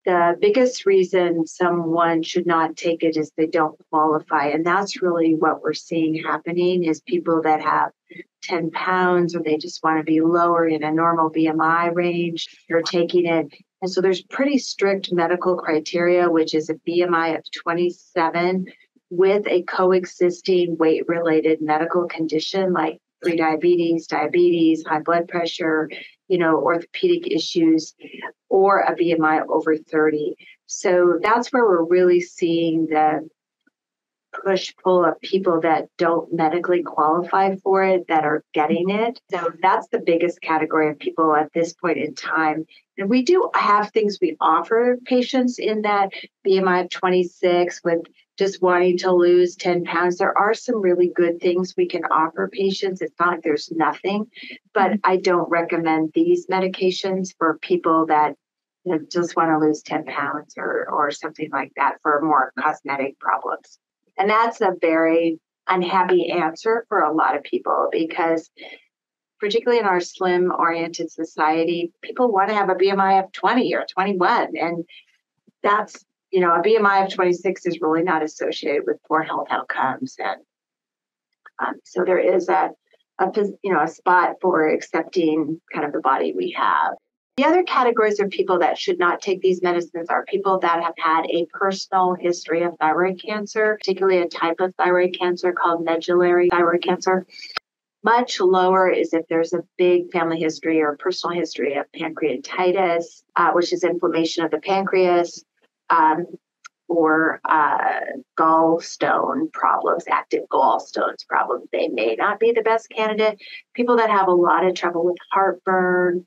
The biggest reason someone should not take it is they don't qualify. And that's really what we're seeing happening is people that have 10 pounds or they just want to be lower in a normal BMI range, they're taking it. And so there's pretty strict medical criteria, which is a BMI of 27 with a coexisting weight-related medical condition like prediabetes, diabetes, high blood pressure, orthopedic issues, or a BMI over 30. So that's where we're really seeing the push-pull of people that don't medically qualify for it that are getting it. So that's the biggest category of people at this point in time. And we do have things we offer patients in that BMI of 26 with just wanting to lose 10 pounds. There are some really good things we can offer patients. It's not like there's nothing, but I don't recommend these medications for people that just want to lose 10 pounds or something like that for more cosmetic problems. And that's a very unhappy answer for a lot of people because particularly in our slim-oriented society, people want to have a BMI of 20 or 21. And that's, a BMI of 26 is really not associated with poor health outcomes. And so there is a spot for accepting kind of the body we have. The other categories of people that should not take these medicines are people that have had a personal history of thyroid cancer, particularly a type of thyroid cancer called medullary thyroid cancer. Much lower is if there's a big family history or personal history of pancreatitis, which is inflammation of the pancreas, or gallstone problems, active gallstones problems. They may not be the best candidate. People that have a lot of trouble with heartburn,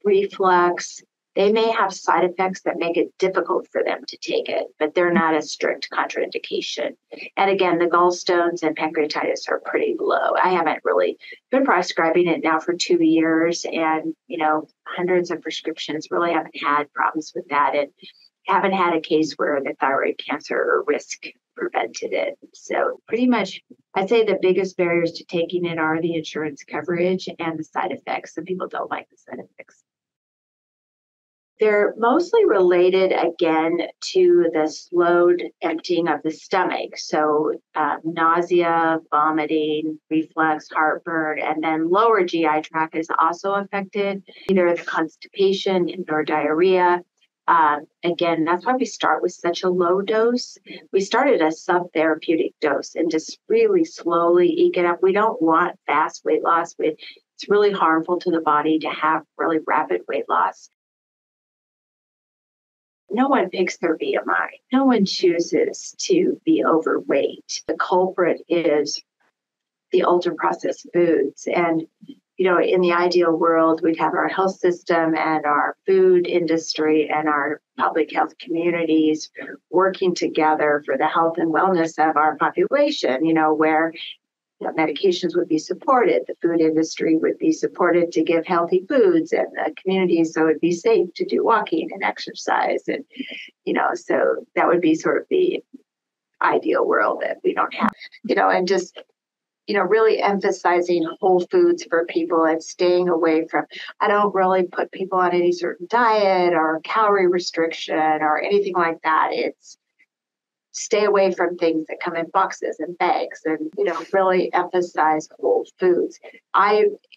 reflux, they may have side effects that make it difficult for them to take it, but they're not a strict contraindication. And again, the gallstones and pancreatitis are pretty low. I haven't really been prescribing it now for 2 years and, hundreds of prescriptions, really haven't had problems with that and haven't had a case where the thyroid cancer risk prevented it. So pretty much, I'd say the biggest barriers to taking it are the insurance coverage and the side effects. Some people don't like the side effects. They're mostly related, again, to the slowed emptying of the stomach. So nausea, vomiting, reflux, heartburn, and then lower GI tract is also affected, either the constipation or diarrhea. Again, that's why we start with such a low dose. We started a subtherapeutic dose and just really slowly eke it up. We don't want fast weight loss. It's really harmful to the body to have really rapid weight loss. No one picks their BMI. No one chooses to be overweight. The culprit is the ultra-processed foods. And, in the ideal world, we'd have our health system and our food industry and our public health communities working together for the health and wellness of our population, where medications would be supported, the food industry would be supported to give healthy foods and the communities so it'd be safe to do walking and exercise. And, so that would be sort of the ideal world that we don't have, and just, really emphasizing whole foods for people and staying away from, I don't really put people on any certain diet or calorie restriction or anything like that. It's stay away from things that come in boxes and bags and, really emphasize whole foods.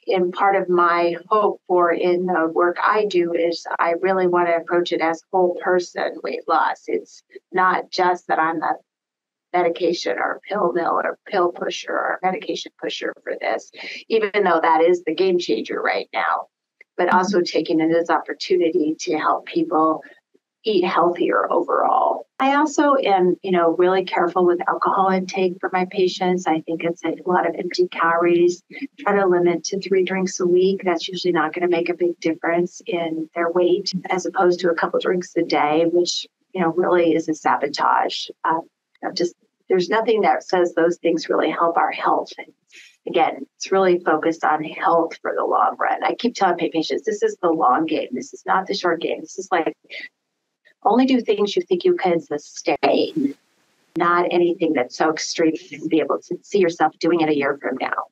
In part of my hope for in the work I do is I really want to approach it as whole person weight loss. It's not just that I'm a medication or pill mill or pill pusher or medication pusher for this, even though that is the game changer right now, but also taking it as opportunity to help people eat healthier overall. I also am, really careful with alcohol intake for my patients. I think it's a lot of empty calories. Try to limit to 3 drinks a week. That's usually not going to make a big difference in their weight as opposed to a couple drinks a day, which, really is a sabotage. There's nothing that says those things really help our health. And again, it's really focused on health for the long run. I keep telling my patients, this is the long game. This is not the short game. This is like, only do things you think you can sustain, not anything that's so extreme you can be able to see yourself doing it a year from now.